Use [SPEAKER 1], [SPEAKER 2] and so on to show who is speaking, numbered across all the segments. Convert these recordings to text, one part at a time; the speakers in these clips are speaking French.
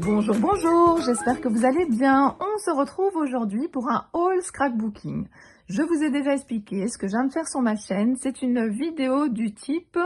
[SPEAKER 1] Bonjour, bonjour, j'espère que vous allez bien. On se retrouve aujourd'hui pour un haul scrapbooking. Je vous ai déjà expliqué ce que je viens de faire sur ma chaîne. C'est une vidéo du type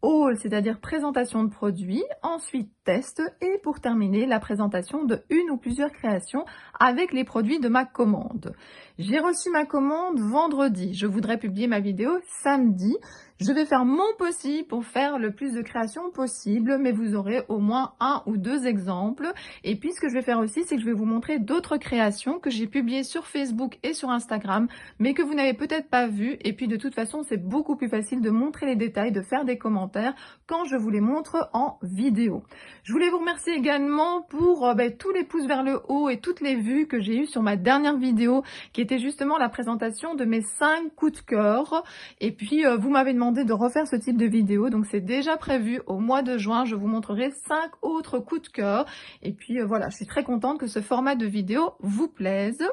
[SPEAKER 1] haul, c'est-à-dire présentation de produits, ensuite test et pour terminer la présentation de une ou plusieurs créations avec les produits de ma commande. J'ai reçu ma commande vendredi. Je voudrais publier ma vidéo samedi. Je vais faire mon possible pour faire le plus de créations possible, mais vous aurez au moins un ou deux exemples. Et puis ce que je vais faire aussi, c'est que je vais vous montrer d'autres créations que j'ai publiées sur Facebook et sur Instagram, mais que vous n'avez peut-être pas vues. Et puis de toute façon, c'est beaucoup plus facile de montrer les détails, de faire des commentaires quand je vous les montre en vidéo. Je voulais vous remercier également pour tous les pouces vers le haut et toutes les vues que j'ai eues sur ma dernière vidéo, qui était justement la présentation de mes 5 coups de cœur. Et puis vous m'avez demandé de refaire ce type de vidéo, donc c'est déjà prévu au mois de juin. Je vous montrerai 5 autres coups de cœur. Et puis voilà, je suis très contente que ce format de vidéo vous plaise.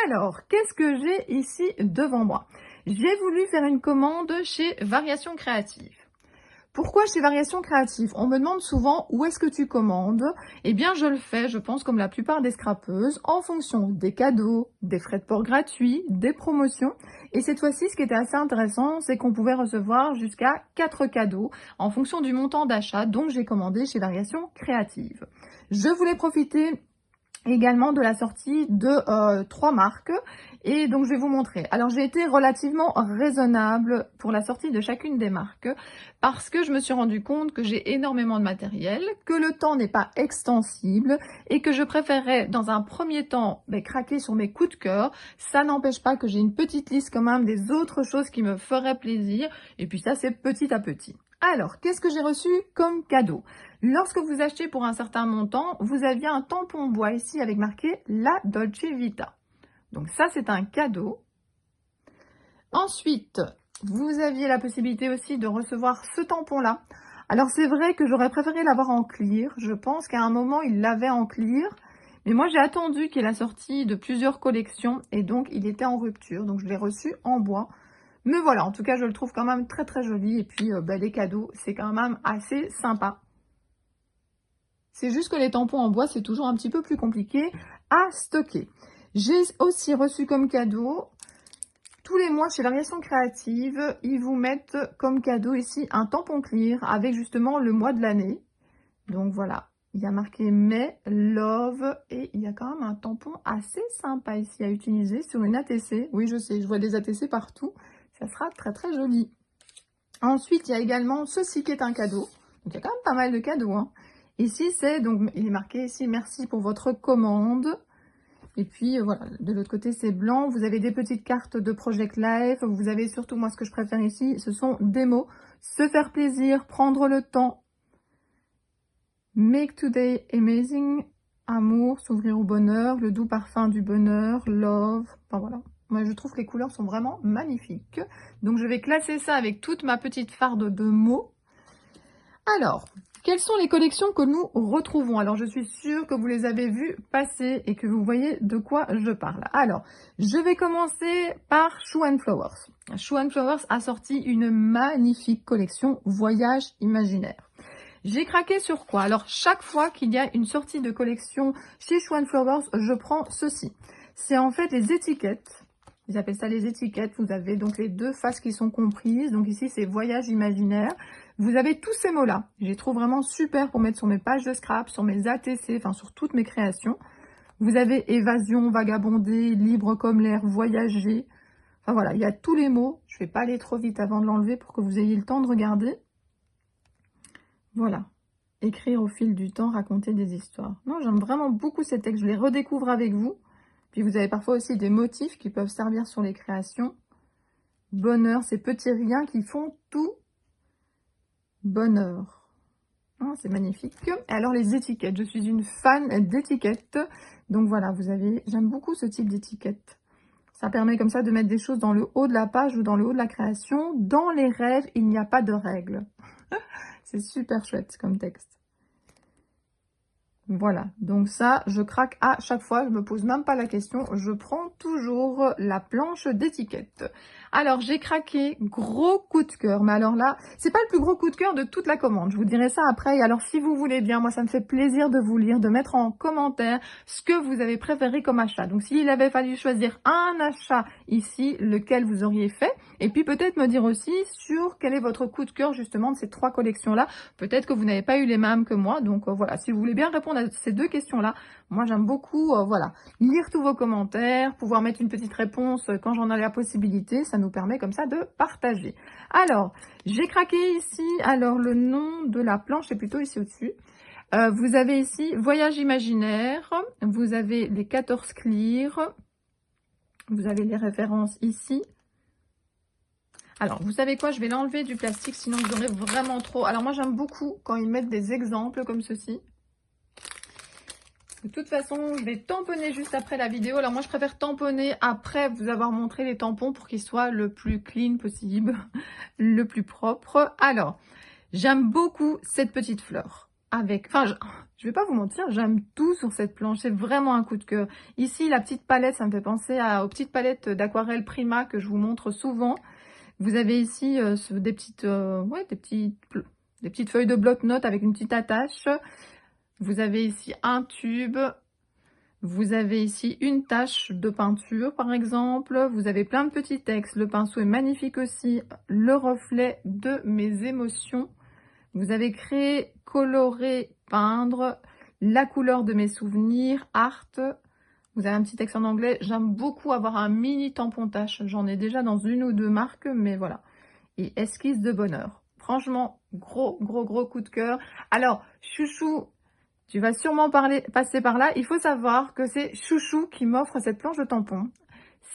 [SPEAKER 1] Alors, qu'est-ce que j'ai ici devant moi? J'ai voulu faire une commande chez Variations Créatives. Pourquoi chez Variations Créatives? On me demande souvent où est-ce que tu commandes. Eh bien, je le fais, je pense, comme la plupart des scrapeuses, en fonction des cadeaux, des frais de port gratuits, des promotions. Et cette fois-ci, ce qui était assez intéressant, c'est qu'on pouvait recevoir jusqu'à 4 cadeaux en fonction du montant d'achat. Donc, j'ai commandé chez Variations Créatives. Je voulais profiter également de la sortie de 3 marques et donc je vais vous montrer. Alors j'ai été relativement raisonnable pour la sortie de chacune des marques parce que je me suis rendu compte que j'ai énormément de matériel, que le temps n'est pas extensible et que je préférerais dans un premier temps craquer sur mes coups de cœur. Ça n'empêche pas que j'ai une petite liste quand même des autres choses qui me feraient plaisir et puis ça c'est petit à petit. Alors, qu'est-ce que j'ai reçu comme cadeau? Lorsque vous achetez pour un certain montant, vous aviez un tampon bois ici avec marqué La Dolce Vita. Donc ça, c'est un cadeau. Ensuite, vous aviez la possibilité aussi de recevoir ce tampon-là. Alors, c'est vrai que j'aurais préféré l'avoir en clear. Je pense qu'à un moment, il l'avait en clear. Mais moi, j'ai attendu qu'il ait la sortie de plusieurs collections et donc il était en rupture. Donc, je l'ai reçu en bois. Mais voilà, en tout cas, je le trouve quand même très très joli. Et puis, les cadeaux, c'est quand même assez sympa. C'est juste que les tampons en bois, c'est toujours un petit peu plus compliqué à stocker. J'ai aussi reçu comme cadeau, tous les mois chez Variations Créatives, ils vous mettent comme cadeau ici un tampon clear avec justement le mois de l'année. Donc voilà, il y a marqué May, Love et il y a quand même un tampon assez sympa ici à utiliser sur une ATC. Oui, je sais, je vois des ATC partout. Ça sera très très joli. Ensuite, il y a également ceci qui est un cadeau. Donc il y a quand même pas mal de cadeaux, hein. Ici, c'est donc il est marqué ici, merci pour votre commande. Et puis, voilà, de l'autre côté, c'est blanc. Vous avez des petites cartes de Project Life. Vous avez surtout, moi, ce que je préfère ici, ce sont des mots. Se faire plaisir, prendre le temps. Make today amazing. Amour, s'ouvrir au bonheur. Le doux parfum du bonheur. Love. Enfin, voilà. Moi, je trouve que les couleurs sont vraiment magnifiques. Donc, je vais classer ça avec toute ma petite farde de mots. Alors, quelles sont les collections que nous retrouvons? Alors, je suis sûre que vous les avez vues passer et que vous voyez de quoi je parle. Alors, je vais commencer par Shoe & Flowers. Shoe & Flowers a sorti une magnifique collection Voyage imaginaire. J'ai craqué sur quoi? Alors, chaque fois qu'il y a une sortie de collection chez Shoe & Flowers, je prends ceci. C'est en fait les étiquettes. Ils appellent ça les étiquettes. Vous avez donc les deux faces qui sont comprises. Donc ici, c'est Voyage imaginaire. Vous avez tous ces mots-là. Je les trouve vraiment super pour mettre sur mes pages de scrap, sur mes ATC, enfin sur toutes mes créations. Vous avez évasion, vagabonder, libre comme l'air, voyager. Enfin voilà, il y a tous les mots. Je ne vais pas aller trop vite avant de l'enlever pour que vous ayez le temps de regarder. Voilà. Écrire au fil du temps, raconter des histoires. Non, j'aime vraiment beaucoup ces textes. Je les redécouvre avec vous. Puis vous avez parfois aussi des motifs qui peuvent servir sur les créations. Bonheur, ces petits riens qui font tout bonheur. Oh, c'est magnifique. Et alors les étiquettes, je suis une fan d'étiquettes. Donc voilà, vous avez, j'aime beaucoup ce type d'étiquette. Ça permet comme ça de mettre des choses dans le haut de la page ou dans le haut de la création. Dans les rêves, il n'y a pas de règles. C'est super chouette comme texte. Voilà, donc ça, je craque à chaque fois, je me pose même pas la question, je prends toujours la planche d'étiquette. Alors, j'ai craqué, gros coup de cœur. Mais alors là, c'est pas le plus gros coup de cœur de toute la commande. Je vous dirai ça après. Et alors, si vous voulez bien, moi, ça me fait plaisir de vous lire, de mettre en commentaire ce que vous avez préféré comme achat. Donc, s'il avait fallu choisir un achat ici, lequel vous auriez fait. Et puis, peut-être me dire aussi sur quel est votre coup de cœur, justement, de ces 3 collections-là. Peut-être que vous n'avez pas eu les mêmes que moi. Donc, voilà, si vous voulez bien répondre à ces 2 questions-là, moi, j'aime beaucoup, voilà, lire tous vos commentaires, pouvoir mettre une petite réponse quand j'en ai la possibilité. Ça nous permet comme ça de partager. Alors, j'ai craqué ici, alors le nom de la planche est plutôt ici au-dessus. Vous avez ici Voyage imaginaire, vous avez les 14 clears, vous avez les références ici. Alors, vous savez quoi, je vais l'enlever du plastique, sinon vous aurez vraiment trop. Alors moi, j'aime beaucoup quand ils mettent des exemples comme ceci. De toute façon, je vais tamponner juste après la vidéo. Alors moi, je préfère tamponner après vous avoir montré les tampons pour qu'ils soient le plus clean possible, le plus propre. Alors, j'aime beaucoup cette petite fleur. Enfin, je vais pas vous mentir, j'aime tout sur cette planche. C'est vraiment un coup de cœur. Ici, la petite palette, ça me fait penser aux petites palettes d'aquarelle Prima que je vous montre souvent. Vous avez ici des petites feuilles de bloc-notes avec une petite attache. Vous avez ici un tube, vous avez ici une tache de peinture par exemple, vous avez plein de petits textes, le pinceau est magnifique aussi, le reflet de mes émotions, vous avez créé, coloré, peindre, la couleur de mes souvenirs, art, vous avez un petit texte en anglais, j'aime beaucoup avoir un mini tampon tache, j'en ai déjà dans 1 ou 2 marques, mais voilà, et esquisse de bonheur. Franchement, gros coup de cœur. Alors, chouchou, tu vas sûrement passer par là. Il faut savoir que c'est Chouchou qui m'offre cette planche de tampon.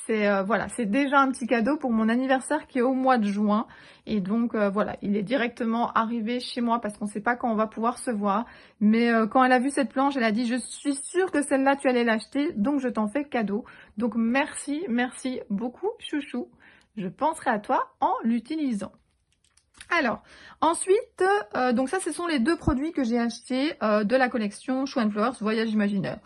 [SPEAKER 1] C'est voilà, c'est déjà un petit cadeau pour mon anniversaire qui est au mois de juin. Et donc voilà, il est directement arrivé chez moi parce qu'on ne sait pas quand on va pouvoir se voir. Mais quand elle a vu cette planche, elle a dit « Je suis sûre que celle-là, tu allais l'acheter, donc je t'en fais cadeau. » Donc merci beaucoup Chouchou. Je penserai à toi en l'utilisant. Alors, ensuite, donc ça, ce sont les 2 produits que j'ai achetés de la collection Show & Flowers Voyage Imaginaire.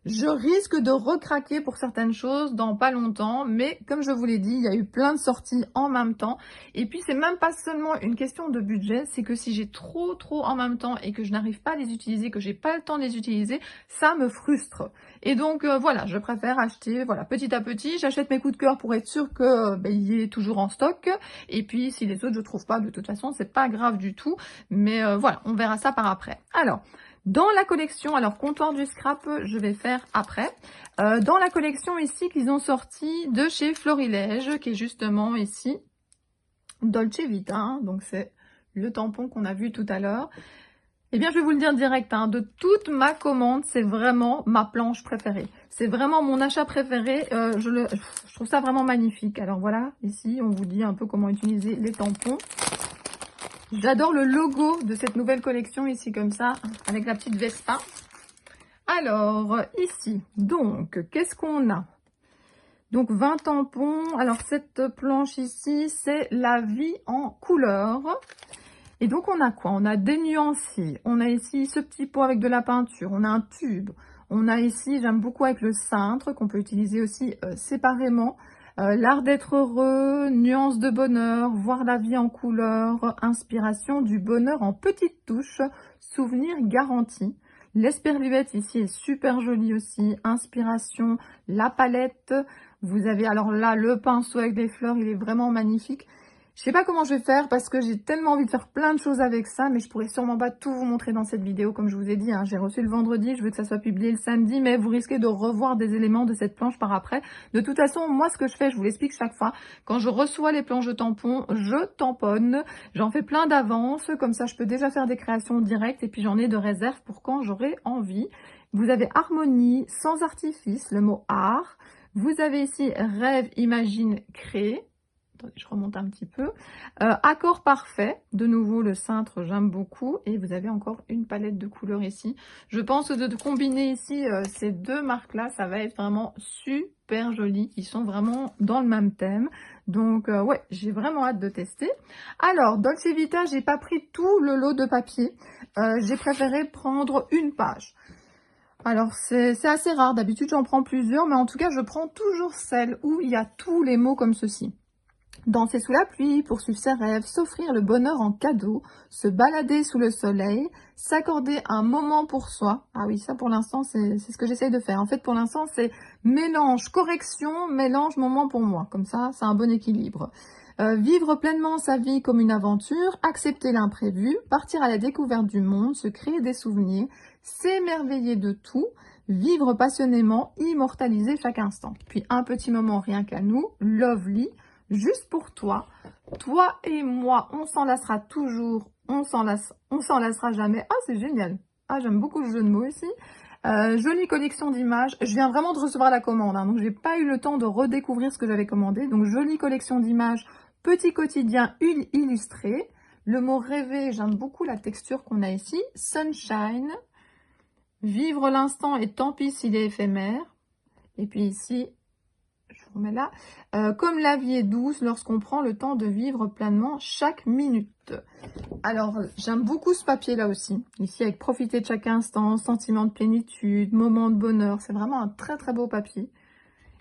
[SPEAKER 1] Je risque de recraquer pour certaines choses dans pas longtemps, mais comme je vous l'ai dit, il y a eu plein de sorties en même temps. Et puis, c'est même pas seulement une question de budget, c'est que si j'ai trop en même temps et que je n'arrive pas à les utiliser, que j'ai pas le temps de les utiliser, ça me frustre. Et donc, voilà, je préfère acheter, voilà, petit à petit. J'achète mes coups de cœur pour être sûre que il y ait toujours en stock. Et puis, si les autres je trouve pas, de toute façon, c'est pas grave du tout. Mais voilà, on verra ça par après. Alors, dans la collection, alors comptoir du scrap, je vais faire après. Dans la collection ici qu'ils ont sorti de chez Florilège, qui est justement ici Dolce Vita, hein, donc c'est le tampon qu'on a vu tout à l'heure. Eh bien, je vais vous le dire direct, hein, de toute ma commande, c'est vraiment ma planche préférée. C'est vraiment mon achat préféré. Je trouve ça vraiment magnifique. Alors voilà, ici, on vous dit un peu comment utiliser les tampons. J'adore le logo de cette nouvelle collection ici comme ça, avec la petite Vespa. Alors, ici, donc, qu'est-ce qu'on a? Donc, 20 tampons. Alors, cette planche ici, c'est la vie en couleur. Et donc, on a quoi? On a des nuanciers. On a ici ce petit pot avec de la peinture. On a un tube. On a ici, j'aime beaucoup avec le cintre, qu'on peut utiliser aussi séparément. L'art d'être heureux, nuances de bonheur, voir la vie en couleur, inspiration du bonheur en petites touches, souvenir garanti. L'esperluette ici est super jolie aussi, inspiration, la palette. Vous avez alors là le pinceau avec des fleurs, il est vraiment magnifique. Je sais pas comment je vais faire parce que j'ai tellement envie de faire plein de choses avec ça, mais je pourrais sûrement pas tout vous montrer dans cette vidéo comme je vous ai dit. Hein. J'ai reçu le vendredi, je veux que ça soit publié le samedi, mais vous risquez de revoir des éléments de cette planche par après. De toute façon, moi ce que je fais, je vous l'explique chaque fois, quand je reçois les planches de tampons, je tamponne, j'en fais plein d'avance, comme ça je peux déjà faire des créations directes et puis j'en ai de réserve pour quand j'aurai envie. Vous avez harmonie, sans artifice, le mot art. Vous avez ici rêve, imagine, crée. Attendez, je remonte un petit peu. Accord parfait. De nouveau, le cintre, j'aime beaucoup. Et vous avez encore une palette de couleurs ici. Je pense de combiner ici ces 2 marques-là, ça va être vraiment super joli. Ils sont vraiment dans le même thème. Donc, ouais, j'ai vraiment hâte de tester. Alors, Dolce Vita, j'ai pas pris tout le lot de papier. J'ai préféré prendre une page. Alors, c'est assez rare. D'habitude, j'en prends plusieurs. Mais en tout cas, je prends toujours celle où il y a tous les mots comme ceci. Danser sous la pluie, poursuivre ses rêves, s'offrir le bonheur en cadeau, se balader sous le soleil, s'accorder un moment pour soi. Ah oui, ça pour l'instant, c'est ce que j'essaye de faire. En fait, pour l'instant, c'est mélange correction, mélange moment pour moi. Comme ça, c'est un bon équilibre. Vivre pleinement sa vie comme une aventure, accepter l'imprévu, partir à la découverte du monde, se créer des souvenirs, s'émerveiller de tout, vivre passionnément, immortaliser chaque instant. Puis un petit moment rien qu'à nous, lovely, juste pour toi. Toi et moi, on s'en lassera toujours, on s'en lassera jamais. Ah, c'est génial. Ah, j'aime beaucoup le jeu de mots ici. Jolie collection d'images. Je viens vraiment de recevoir la commande, hein, donc j'ai pas eu le temps de redécouvrir ce que j'avais commandé. Donc, jolie collection d'images, petit quotidien illustré. Le mot rêver, j'aime beaucoup la texture qu'on a ici. Sunshine. Vivre l'instant et tant pis s'il est éphémère. Et puis ici, je vous remets là. Comme la vie est douce lorsqu'on prend le temps de vivre pleinement chaque minute. Alors, j'aime beaucoup ce papier là aussi. Ici, avec profiter de chaque instant, sentiment de plénitude, moment de bonheur. C'est vraiment un très très beau papier.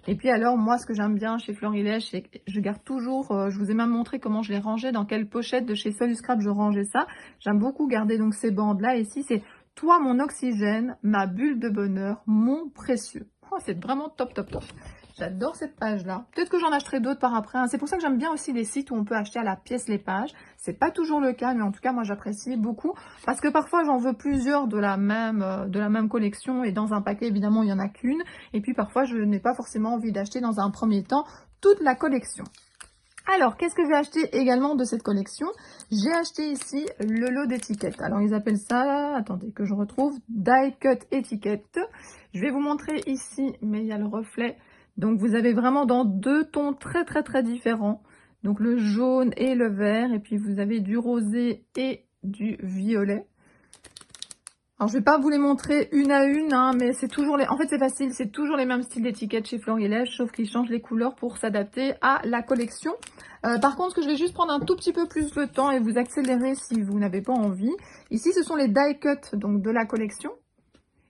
[SPEAKER 1] Et puis alors, moi, ce que j'aime bien chez Florilège, c'est que je garde toujours, je vous ai même montré comment je les rangeais, dans quelle pochette de chez Sol du Scrap je rangeais ça. J'aime beaucoup garder donc ces bandes là. Ici, c'est toi mon oxygène, ma bulle de bonheur, mon précieux. Oh, c'est vraiment top, top, top. J'adore cette page-là. Peut-être que j'en achèterai d'autres par après, hein. C'est pour ça que j'aime bien aussi les sites où on peut acheter à la pièce les pages. C'est pas toujours le cas, mais en tout cas, moi, j'apprécie beaucoup. Parce que parfois, j'en veux plusieurs de la même collection. Et dans un paquet, évidemment, il n'y en a qu'une. Et puis, parfois, je n'ai pas forcément envie d'acheter dans un premier temps toute la collection. Alors, qu'est-ce que j'ai acheté également de cette collection? J'ai acheté ici le lot d'étiquettes. Alors, ils appellent ça, attendez que je retrouve, Die Cut étiquette. Je vais vous montrer ici, mais il y a le reflet. Donc, vous avez vraiment dans deux tons très, très, très différents. Donc, le jaune et le vert. Et puis, vous avez du rosé et du violet. Alors, je vais pas vous les montrer une à une, hein, mais c'est toujours les... En fait, c'est facile, c'est toujours les mêmes styles d'étiquettes chez Florilège, sauf qu'ils changent les couleurs pour s'adapter à la collection. Par contre, ce que je vais juste prendre un tout petit peu plus le temps et vous accélérer si vous n'avez pas envie. Ici, ce sont les die cut donc de la collection.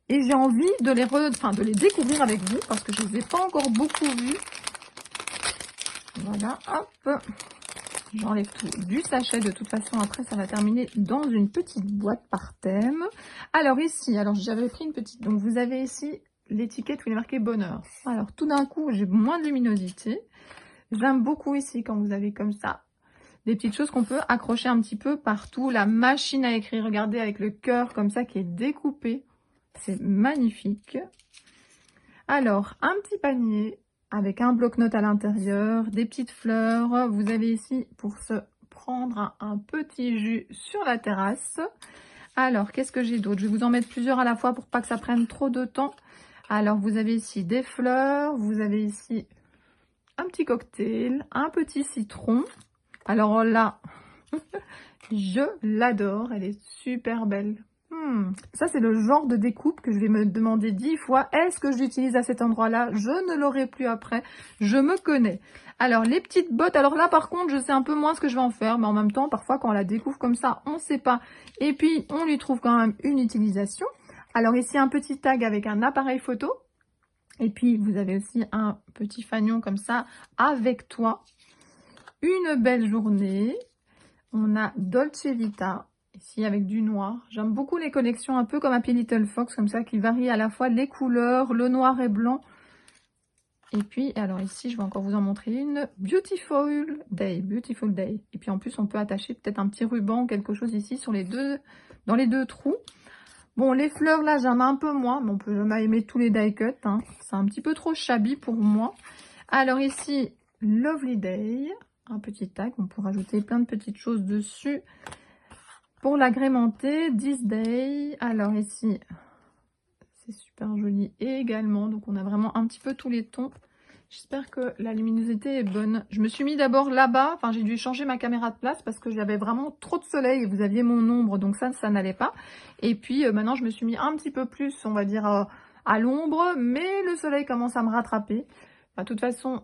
[SPEAKER 1] Et j'ai envie de les découvrir avec vous parce que je ne les ai pas encore beaucoup vus. Voilà, hop. J'enlève tout du sachet. De toute façon, après, ça va terminer dans une petite boîte par thème. Alors ici, j'avais pris une petite... Donc, vous avez ici l'étiquette où il est marqué bonheur. Alors, tout d'un coup, j'ai moins de luminosité. J'aime beaucoup ici quand vous avez comme ça des petites choses qu'on peut accrocher un petit peu partout. La machine à écrire, regardez, avec le cœur comme ça qui est découpé. C'est magnifique. Alors, un petit panier avec un bloc-notes à l'intérieur, des petites fleurs. Vous avez ici pour se prendre un petit jus sur la terrasse. Alors, qu'est-ce que j'ai d'autre? Je vais vous en mettre plusieurs à la fois pour pas que ça prenne trop de temps. Alors, vous avez ici des fleurs. Vous avez ici un petit cocktail, un petit citron. Alors là, je l'adore. Elle est super belle. Ça, c'est le genre de découpe que je vais me demander 10 fois. Est-ce que je l'utilise à cet endroit-là? Je ne l'aurai plus après. Je me connais. Alors, les petites bottes. Alors là, par contre, je sais un peu moins ce que je vais en faire. Mais en même temps, parfois, quand on la découvre comme ça, on ne sait pas. Et puis, on lui trouve quand même une utilisation. Alors ici, un petit tag avec un appareil photo. Et puis, vous avez aussi un petit fanion comme ça, avec toi. Une belle journée. On a Dolce Vita. Ici avec du noir. J'aime beaucoup les collections un peu comme Happy Little Fox, comme ça, qui varient à la fois les couleurs, le noir et blanc. Et puis, alors ici, je vais encore vous en montrer une. Beautiful Day. Beautiful Day. Et puis en plus, on peut attacher peut-être un petit ruban, quelque chose ici sur dans les deux trous. Bon, les fleurs là, j'aime un peu moins, mais on peut jamais aimer tous les die cut, hein. C'est un petit peu trop shabby pour moi. Alors ici, Lovely Day. Un petit tag, on peut rajouter plein de petites choses dessus. Pour l'agrémenter, This Day, alors ici, c'est super joli également. Donc, on a vraiment un petit peu tous les tons. J'espère que la luminosité est bonne. Je me suis mis d'abord là-bas. Enfin, j'ai dû changer ma caméra de place parce que j'avais vraiment trop de soleil et vous aviez mon ombre. Donc, ça n'allait pas. Et puis, maintenant, je me suis mis un petit peu plus, on va dire, à l'ombre. Mais le soleil commence à me rattraper. Enfin, de toute façon...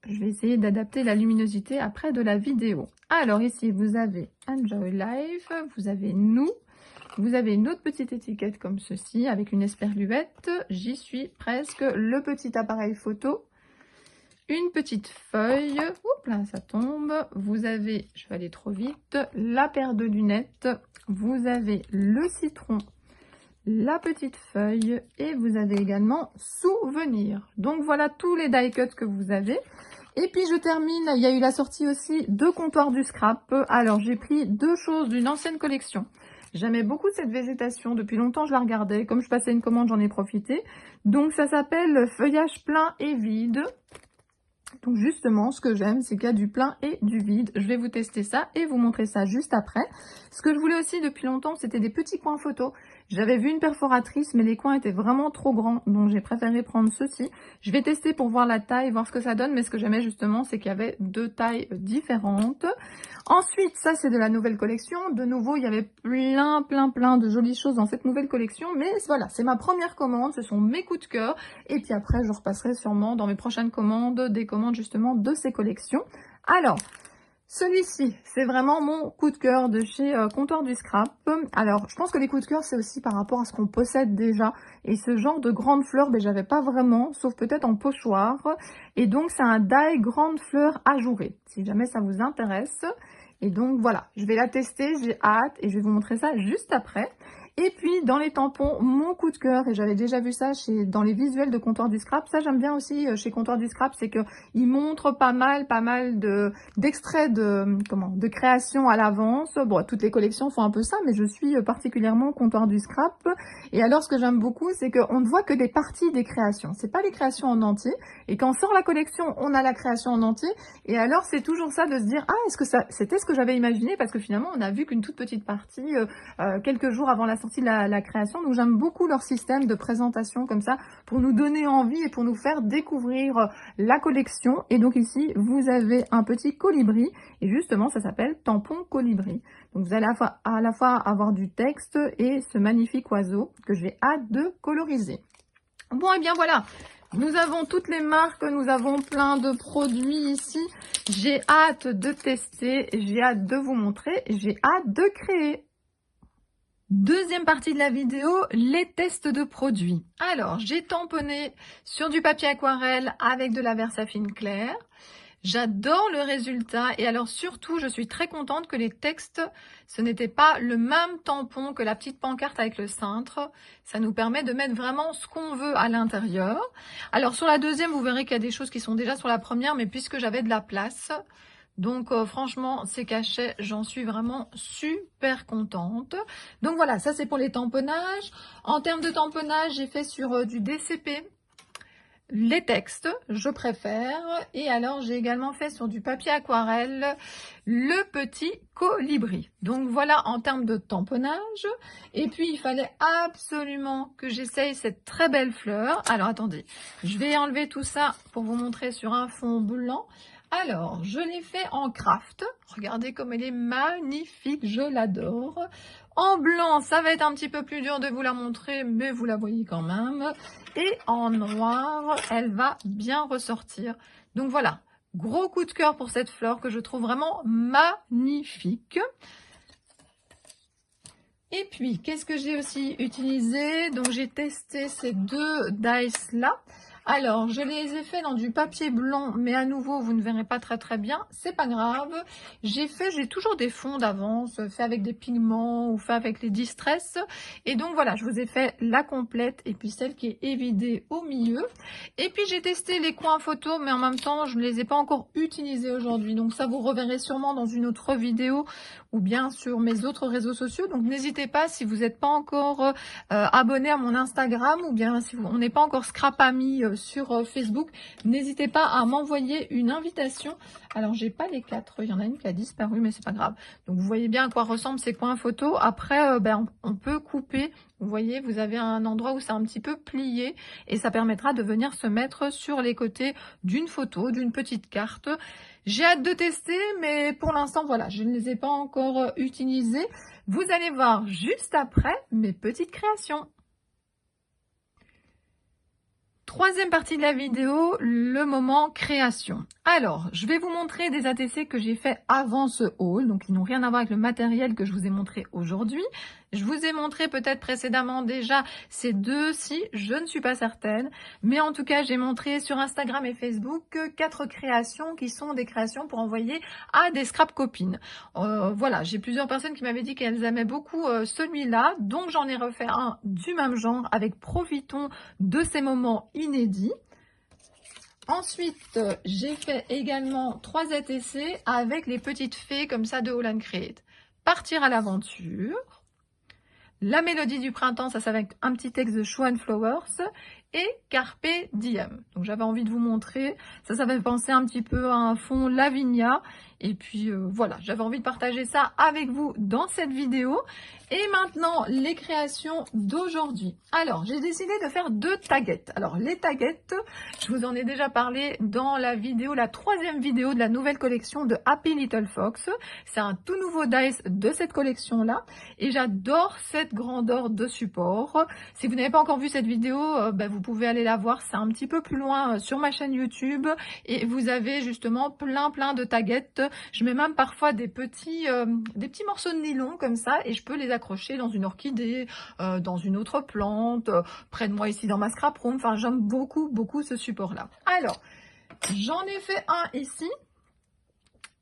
[SPEAKER 1] Je vais essayer d'adapter la luminosité après de la vidéo. Alors ici, vous avez Enjoy Life, vous avez nous, vous avez une autre petite étiquette comme ceci avec une esperluette. J'y suis presque, le petit appareil photo. une petite feuille, oups là ça tombe, vous avez, je vais aller trop vite, la paire de lunettes, vous avez le citron, la petite feuille et vous avez également souvenir. Donc voilà tous les die cuts que vous avez. Et puis je termine, il y a eu la sortie aussi de Comptoir du Scrap. Alors j'ai pris deux choses d'une ancienne collection. J'aimais beaucoup cette végétation, depuis longtemps je la regardais, comme je passais une commande j'en ai profité. Donc ça s'appelle Feuillage plein et vide. Donc justement, ce que j'aime, c'est qu'il y a du plein et du vide. Je vais vous tester ça et vous montrer ça juste après. Ce que je voulais aussi depuis longtemps, c'était des petits coins photos. J'avais vu une perforatrice, mais les coins étaient vraiment trop grands, donc j'ai préféré prendre ceci. Je vais tester pour voir la taille, voir ce que ça donne, mais ce que j'aimais justement, c'est qu'il y avait deux tailles différentes. Ensuite, ça c'est de la nouvelle collection. De nouveau, il y avait plein de jolies choses dans cette nouvelle collection, mais voilà, c'est ma première commande, ce sont mes coups de cœur. Et puis après, je repasserai sûrement dans mes prochaines commandes, des commandes justement de ces collections. Alors, celui-ci, c'est vraiment mon coup de cœur de chez Comptoir du Scrap. Alors, je pense que les coups de cœur, c'est aussi par rapport à ce qu'on possède déjà. Et ce genre de grandes fleurs, ben, j'avais pas vraiment, sauf peut-être en pochoir. Et donc, c'est un die grande fleur ajourée, si jamais ça vous intéresse. Et donc, voilà, je vais la tester, j'ai hâte et je vais vous montrer ça juste après. Et puis, dans les tampons, mon coup de cœur, et j'avais déjà vu ça dans les visuels de Comptoir du Scrap, ça j'aime bien aussi chez Comptoir du Scrap, c'est qu'ils montrent pas mal d'extraits de création à l'avance. Bon, toutes les collections font un peu ça, mais je suis particulièrement Comptoir du Scrap. Et alors, ce que j'aime beaucoup, c'est qu'on ne voit que des parties des créations. C'est pas les créations en entier. Et quand on sort la collection, on a la création en entier. Et alors, c'est toujours ça de se dire, ah, est-ce que c'était ce que j'avais imaginé? Parce que finalement, on a vu qu'une toute petite partie, quelques jours avant la sortie de la création. Donc j'aime beaucoup leur système de présentation comme ça pour nous donner envie et pour nous faire découvrir la collection. Et donc ici vous avez un petit colibri et justement ça s'appelle tampon colibri. Donc vous allez à la fois avoir du texte et ce magnifique oiseau que j'ai hâte de coloriser. Bon et bien voilà, nous avons toutes les marques, nous avons plein de produits ici. J'ai hâte de tester, j'ai hâte de vous montrer, j'ai hâte de créer. Deuxième partie de la vidéo, les tests de produits. Alors, j'ai tamponné sur du papier aquarelle avec de la Versafine claire. J'adore le résultat et alors surtout, je suis très contente que les textes, ce n'était pas le même tampon que la petite pancarte avec le cintre. Ça nous permet de mettre vraiment ce qu'on veut à l'intérieur. Alors, sur la deuxième, vous verrez qu'il y a des choses qui sont déjà sur la première, mais puisque j'avais de la place... Donc franchement, ces cachets, j'en suis vraiment super contente. Donc voilà, ça c'est pour les tamponnages. En termes de tamponnage, j'ai fait sur du DCP. Les textes, je préfère. Et alors, j'ai également fait sur du papier aquarelle le petit colibri. Donc voilà en termes de tamponnage. Et puis, il fallait absolument que j'essaye cette très belle fleur. Alors, attendez, je vais enlever tout ça pour vous montrer sur un fond blanc. Alors, je l'ai fait en craft. Regardez comme elle est magnifique, je l'adore. En blanc, ça va être un petit peu plus dur de vous la montrer, mais vous la voyez quand même. Et en noir, elle va bien ressortir. Donc voilà, gros coup de cœur pour cette fleur que je trouve vraiment magnifique. Et puis, qu'est-ce que j'ai aussi utilisé? Donc, j'ai testé ces deux dies-là. Alors, je les ai fait dans du papier blanc, mais à nouveau, vous ne verrez pas très bien. C'est pas grave. J'ai toujours des fonds d'avance, fait avec des pigments ou fait avec les distress. Et donc, voilà, je vous ai fait la complète et puis celle qui est évidée au milieu. Et puis, j'ai testé les coins photos, mais en même temps, je ne les ai pas encore utilisés aujourd'hui. Donc, ça, vous reverrez sûrement dans une autre vidéo ou bien sur mes autres réseaux sociaux. Donc, n'hésitez pas, si vous n'êtes pas encore abonné à mon Instagram ou bien si on n'est pas encore Scrap Ami sur Facebook, n'hésitez pas à m'envoyer une invitation. Alors, j'ai pas les 4, il y en a une qui a disparu, mais c'est pas grave. Donc, vous voyez bien à quoi ressemblent ces coins photos. Après, on peut couper. Vous voyez, vous avez un endroit où c'est un petit peu plié et ça permettra de venir se mettre sur les côtés d'une photo, d'une petite carte. J'ai hâte de tester, mais pour l'instant, voilà, je ne les ai pas encore utilisés. Vous allez voir juste après mes petites créations. Troisième partie de la vidéo, le moment création. Alors, je vais vous montrer des ATC que j'ai fait avant ce haul, donc ils n'ont rien à voir avec le matériel que je vous ai montré aujourd'hui. Je vous ai montré peut-être précédemment déjà ces deux-ci, je ne suis pas certaine, mais en tout cas j'ai montré sur Instagram et Facebook 4 créations qui sont des créations pour envoyer à des scrap copines. Voilà, j'ai plusieurs personnes qui m'avaient dit qu'elles aimaient beaucoup celui-là, donc j'en ai refait un du même genre avec profitons de ces moments inédits. Ensuite, j'ai fait également 3 ATC avec les petites fées comme ça de All & Create. Partir à l'aventure. La mélodie du printemps, ça c'est avec un petit texte de Show and Flowers. Et Carpe Diem. Donc j'avais envie de vous montrer. Ça fait penser un petit peu à un fond Lavinia. Et puis voilà, j'avais envie de partager ça avec vous dans cette vidéo. Et maintenant, les créations d'aujourd'hui. Alors, j'ai décidé de faire 2 taguettes. Alors, les taguettes, je vous en ai déjà parlé dans la vidéo, la 3e vidéo de la nouvelle collection de Happy Little Fox. C'est un tout nouveau dice de cette collection-là. Et j'adore cette grandeur de support. Si vous n'avez pas encore vu cette vidéo, vous pouvez aller la voir. C'est un petit peu plus loin sur ma chaîne YouTube. Et vous avez justement plein de taguettes. Je mets même parfois des petits morceaux de nylon comme ça. Et je peux les accrocher dans une orchidée, dans une autre plante, près de moi ici dans ma scrap room. Enfin, j'aime beaucoup ce support-là. Alors, j'en ai fait un ici.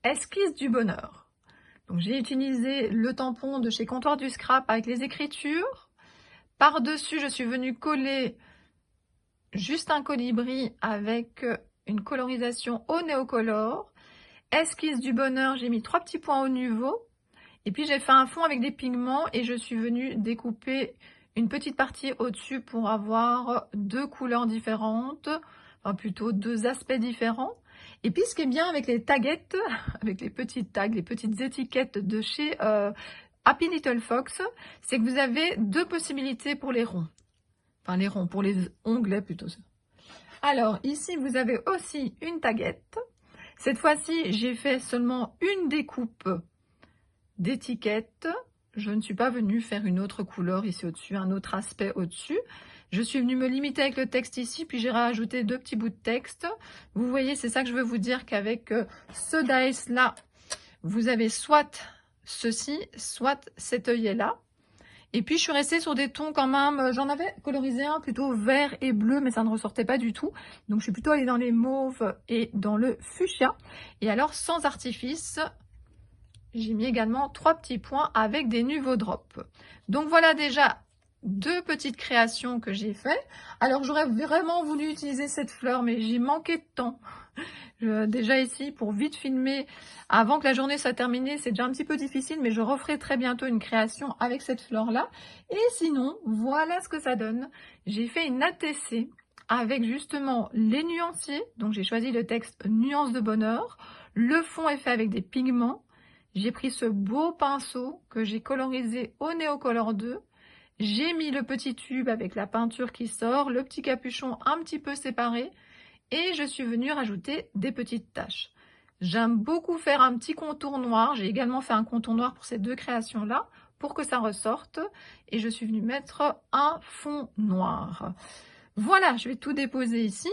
[SPEAKER 1] Esquisse du bonheur. Donc, j'ai utilisé le tampon de chez Comptoir du Scrap avec les écritures. Par-dessus, je suis venue coller juste un colibri avec une colorisation au néocolore. Esquisse du bonheur, j'ai mis 3 petits points au niveau. Et puis j'ai fait un fond avec des pigments et je suis venue découper une petite partie au-dessus pour avoir 2 couleurs différentes, enfin plutôt 2 aspects différents. Et puis ce qui est bien avec les taguettes, avec les petites tags, les petites étiquettes de chez Happy Little Fox, c'est que vous avez 2 possibilités pour les ronds. Enfin les ronds, pour les onglets plutôt. Alors ici vous avez aussi une taguette. Cette fois-ci j'ai fait seulement une découpe d'étiquette. Je ne suis pas venue faire une autre couleur ici au-dessus, un autre aspect au-dessus. Je suis venue me limiter avec le texte ici, puis j'ai rajouté 2 petits bouts de texte. Vous voyez, c'est ça que je veux vous dire qu'avec ce dice-là, vous avez soit ceci, soit cet œillet-là. Et puis, je suis restée sur des tons quand même, j'en avais colorisé un plutôt vert et bleu, mais ça ne ressortait pas du tout. Donc, je suis plutôt allée dans les mauves et dans le fuchsia. Et alors, sans artifice, j'ai mis également 3 petits points avec des nouveaux drops. Donc voilà déjà 2 petites créations que j'ai fait. Alors j'aurais vraiment voulu utiliser cette fleur, mais j'ai manqué de temps. Déjà ici, pour vite filmer, avant que la journée soit terminée, c'est déjà un petit peu difficile, mais je referai très bientôt une création avec cette fleur-là. Et sinon, voilà ce que ça donne. J'ai fait une ATC avec justement les nuanciers. Donc j'ai choisi le texte Nuances de bonheur. Le fond est fait avec des pigments. J'ai pris ce beau pinceau que j'ai colorisé au Neocolor 2. J'ai mis le petit tube avec la peinture qui sort, le petit capuchon un petit peu séparé. Et je suis venue rajouter des petites taches. J'aime beaucoup faire un petit contour noir. J'ai également fait un contour noir pour ces 2 créations-là pour que ça ressorte. Et je suis venue mettre un fond noir. Voilà, je vais tout déposer ici.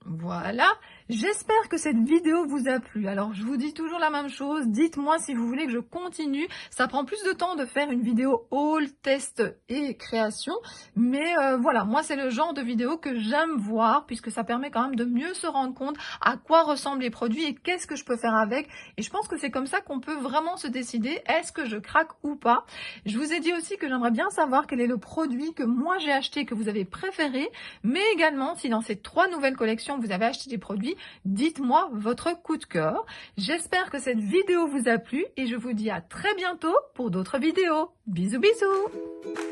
[SPEAKER 1] Voilà, j'espère que cette vidéo vous a plu. Alors, je vous dis toujours la même chose, dites-moi si vous voulez que je continue. Ça prend plus de temps de faire une vidéo haul, test et création. Mais voilà, moi, c'est le genre de vidéo que j'aime voir puisque ça permet quand même de mieux se rendre compte à quoi ressemblent les produits et qu'est-ce que je peux faire avec. Et je pense que c'est comme ça qu'on peut vraiment se décider, est-ce que je craque ou pas. Je vous ai dit aussi que j'aimerais bien savoir quel est le produit que moi j'ai acheté, que vous avez préféré, mais également si dans ces 3 nouvelles collections, vous avez acheté des produits, dites-moi votre coup de cœur. J'espère que cette vidéo vous a plu et je vous dis à très bientôt pour d'autres vidéos. Bisous bisous.